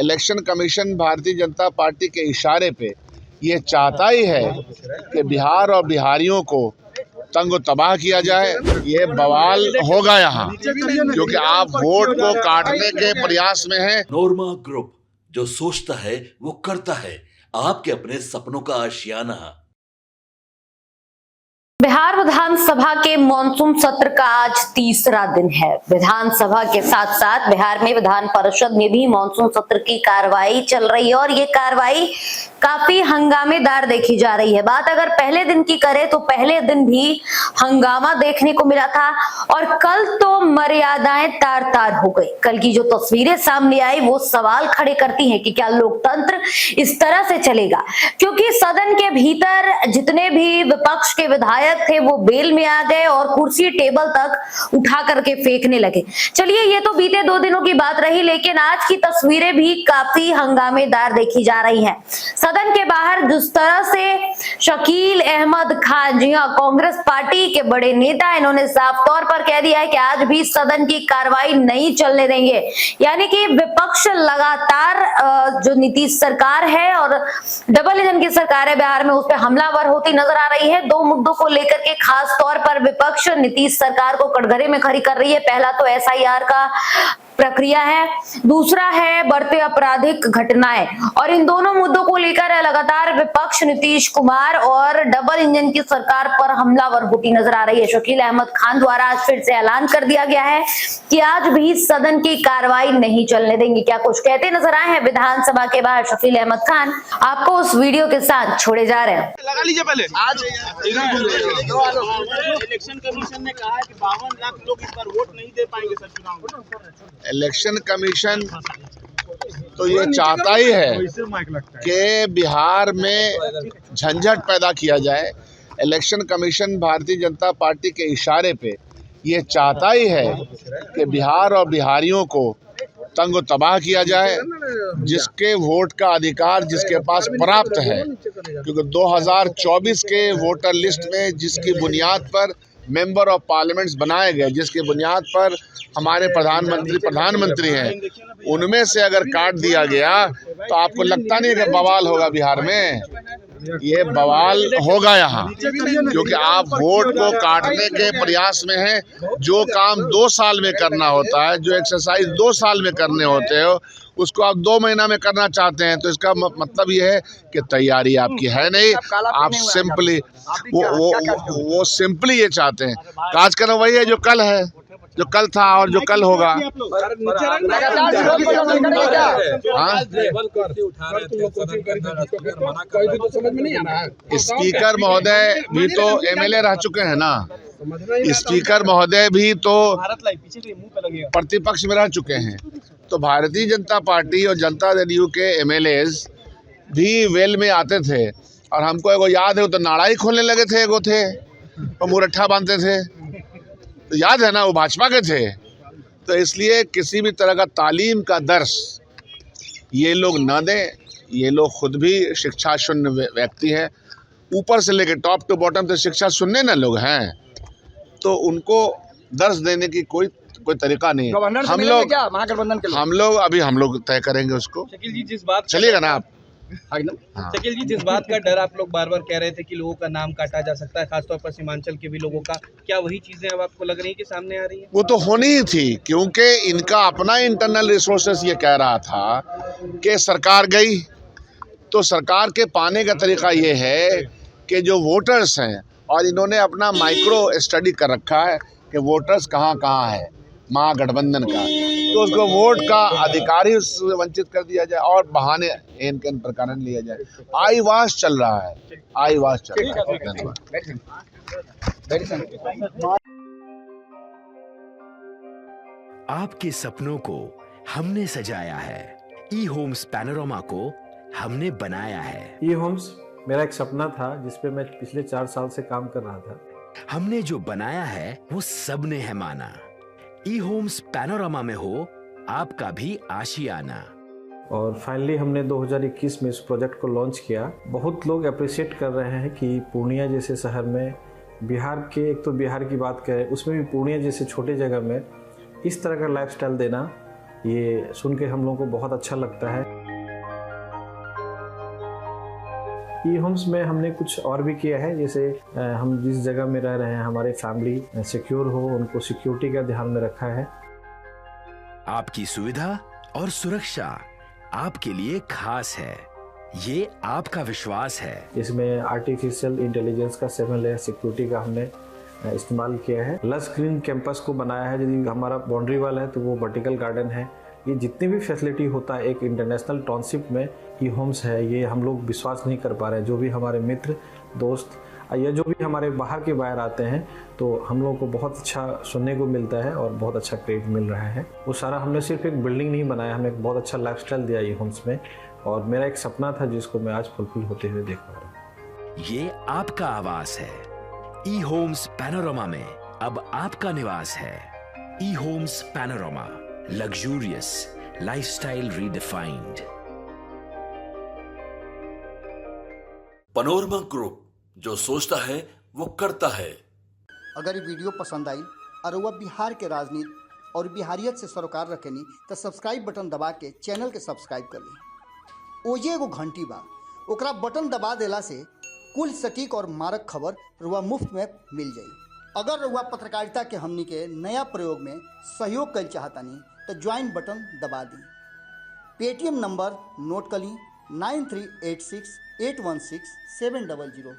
Election commission Bharatiya Janata party के इशारे पे ये चाहता ही है कि बिहार और बिहारियों को तंग तबाह किया जाए। ये बवाल होगा यहाँ, क्योंकि आप वोट को काटने के प्रयास में हैं। नोरमा ग्रुप, जो सोचता है वो करता है, आपके अपने सपनों का आशियाना। बिहार विधानसभा के मॉनसून सत्र का आज तीसरा दिन है। विधानसभा के साथ साथ बिहार में विधान परिषद में भी मॉनसून सत्र की कार्रवाई चल रही है और ये कार्रवाई काफी हंगामेदार देखी जा रही है। बात अगर पहले दिन की करें तो पहले दिन भी हंगामा देखने को मिला था और कल तो मर्यादाएं तार तार हो गई। कल की जो तस्वीरें सामने आई वो सवाल खड़े करती हैं कि क्या लोकतंत्र इस तरह से चलेगा, क्योंकि सदन के भीतर जितने भी विपक्ष के विधायक थे वो बेल में आ गए और कुर्सी टेबल तक उठा करके फेंकने लगे। चलिए, ये तो बीते 2 दिनों की बात रही, लेकिन आज की तस्वीरें भी काफी हंगामेदार देखी जा रही हैं। सदन के बाहर जिस तरह से शकील अहमद खान, जी हाँ, कांग्रेस पार्टी के बड़े नेता, इन्होंने साफ तौर पर कह दिया है कि आज भी सदन की कार्रवाई नहीं चलने देंगे। यानी कि विपक्ष लगातार जो नीतीश सरकार है और डबल इंजन की सरकार है बिहार में, उस पर हमलावर होती नजर आ रही है। 2 मुद्दों को लेकर के खास तौर पर विपक्ष नीतीश सरकार को कटघरे में खड़ी कर रही है। पहला तो एसआईआर का प्रक्रिया है, दूसरा है बढ़ते आपराधिक घटनाएं, और इन दोनों मुद्दों को लेकर लगातार विपक्ष नीतीश कुमार और डबल इंजन की सरकार पर हमलावर होती नजर आ रही है। शकील अहमद खान द्वारा आज फिर से ऐलान कर दिया गया है कि आज भी सदन की कार्रवाई नहीं चलने देंगे। क्या कुछ कहते नजर आए हैं विधानसभा के बाहर शकील अहमद खान, आपको उस वीडियो के साथ छोड़े जा रहे हैं। लगा लीजिए पहले। आज इलेक्शन कमीशन ने कहा है कि 52 लाख लोग इस बार वोट नहीं दे पाएंगे सर चुनाव में। इलेक्शन कमीशन तो ये चाहता ही है कि बिहार में झंझट पैदा किया जाए। Election commission Bharatiya Janata party के इशारे पे ये चाहता ही है कि बिहार और बिहारियों को तंग तबाह किया जाए। जिसके वोट का अधिकार जिसके पास प्राप्त है, क्योंकि 2024 के वोटर लिस्ट में जिसकी बुनियाद पर मेंबर ऑफ पार्लियामेंट्स बनाए गए, जिसकी बुनियाद पर हमारे प्रधानमंत्री हैं, उनमें से अगर काट दिया गया तो आपको लगता नहीं कि बवाल होगा बिहार में? ये बवाल होगा यहाँ, क्योंकि आप वोट को काटने के प्रयास में हैं। जो काम 2 साल में करना होता है, जो एक्सरसाइज 2 साल में करने होते हो, उसको आप 2 महीना में करना चाहते हैं। तो इसका मतलब ये है कि तैयारी आपकी है नहीं। आप सिंपली वो सिंपली ये चाहते हैं। कार्यक्रम वही है जो कल है, जो कल था और जो कल होगा। स्पीकर महोदय भी तो एमएलए रह चुके हैं ना। स्पीकर महोदय भी तो प्रतिपक्ष में रह चुके हैं। तो भारतीय जनता पार्टी और जनता दल यू के एमएलएज भी वेल में आते थे, और हमको एगो याद है, वो तो नाड़ा ही खोलने लगे थे, एगो थे वो मुरट्ठा बांधते थे, तो याद है ना, वो भाजपा के थे। तो इसलिए किसी भी तरह का तालीम का दर्श ये लोग न दें। ये लोग खुद भी शिक्षा शून्य व्यक्ति हैं, ऊपर से लेकर टॉप टू बॉटम तक शिक्षा शून्य न लोग हैं, तो उनको दर्श देने की कोई तरीका नहीं है। हम लोग तय करेंगे उसको। शकील जी, जिस बात चलिएगा ना आप? शकील जी, जिस बात का डर आप लोग बार बार कह रहे थे कि लोगों का नाम काटा जा सकता है, खासतौर पर सीमांचल के भी लोगों का, क्या वही चीजें अब आपको लग रही है कि सामने आ रही है? वो तो होनी ही थी, क्योंकि इनका अपना इंटरनल रिसोर्सेस ये कह रहा था कि सरकार गई, तो सरकार के पाने का तरीका ये है कि जो वोटर्स हैं, और इन्होंने अपना माइक्रो स्टडी कर रखा है कि वोटर्स कहाँ कहाँ है महागठबंधन का, तो उसको वोट का अधिकार ही उससे वंचित कर दिया जाए और बहाने एन प्रकार लिया जाए। आईवास चल रहा है, आईवास चल रहा है। धन्यवाद। आपके सपनों को हमने सजाया है, ई होम्स पैनोरमा को हमने बनाया है। ई होम्स मेरा एक सपना था जिसपे मैं पिछले 4 साल से काम कर रहा था। हमने जो बनाया है वो सबने है माना। ई होम्स पैनोरमा में हो आपका भी आशियाना। और फाइनली हमने 2021 में इस प्रोजेक्ट को लॉन्च किया। बहुत लोग अप्रिशिएट कर रहे हैं कि पूर्णिया जैसे शहर में, बिहार के, एक तो बिहार की बात करें उसमें भी पूर्णिया जैसे छोटे जगह में इस तरह का लाइफस्टाइल देना ये सुन के हम लोगों को बहुत अच्छा लगता है। ई होम्स में हमने कुछ और भी किया है, जैसे हम जिस जगह में रह रहे हैं हमारे फैमिली सिक्योर हो, उनको सिक्योरिटी का ध्यान में रखा है। आपकी सुविधा और सुरक्षा आपके लिए खास है, ये आपका विश्वास है। इसमें आर्टिफिशियल इंटेलिजेंस का 7 लेयर सिक्योरिटी का हमने इस्तेमाल किया है। लस ग्रीन कैंपस को बनाया है, यदि हमारा बाउंड्री वाल है तो वो वर्टिकल गार्डन है। ये जितनी भी फैसिलिटी होता है एक इंटरनेशनल टाउनशिप में ई होम्स है, ये हम लोग विश्वास नहीं कर पा रहे हैं। जो भी हमारे मित्र दोस्त या जो भी हमारे बाहर के बाहर आते हैं तो हम लोगों को बहुत अच्छा सुनने को मिलता है और बहुत अच्छा क्रेडिट मिल रहा है। वो सारा हमने सिर्फ एक बिल्डिंग नहीं बनाया, हमें एक बहुत अच्छा लाइफस्टाइल दिया ई होम्स में, और मेरा एक सपना था जिसको मैं आज फुलफिल होते हुए देख पा रहा हूँ। ये आपका आवास है। ई होम्स पैनोरामा में अब आपका निवास है। E homes panorama, luxurious lifestyle redefined. Panorama group, जो सोचता है वो करता है। अगर ये वीडियो पसंद आई और वह बिहार के राजनीति और बिहारियत से सरोकार रखेनी तो सब्सक्राइब बटन दबा के चैनल के सब्सक्राइब कर ली। ओजे एगो घंटी बा, ओकरा बटन दबा देला से कुल सटीक और मारक खबर रुआ मुफ्त में मिल जाई। अगर रुआ पत्रकारिता के हमनी के नया प्रयोग में सहयोग कर चाहतानी तो ज्वाइन बटन दबा दी। पेटीएम नंबर नोट कर ली 9386 816 700।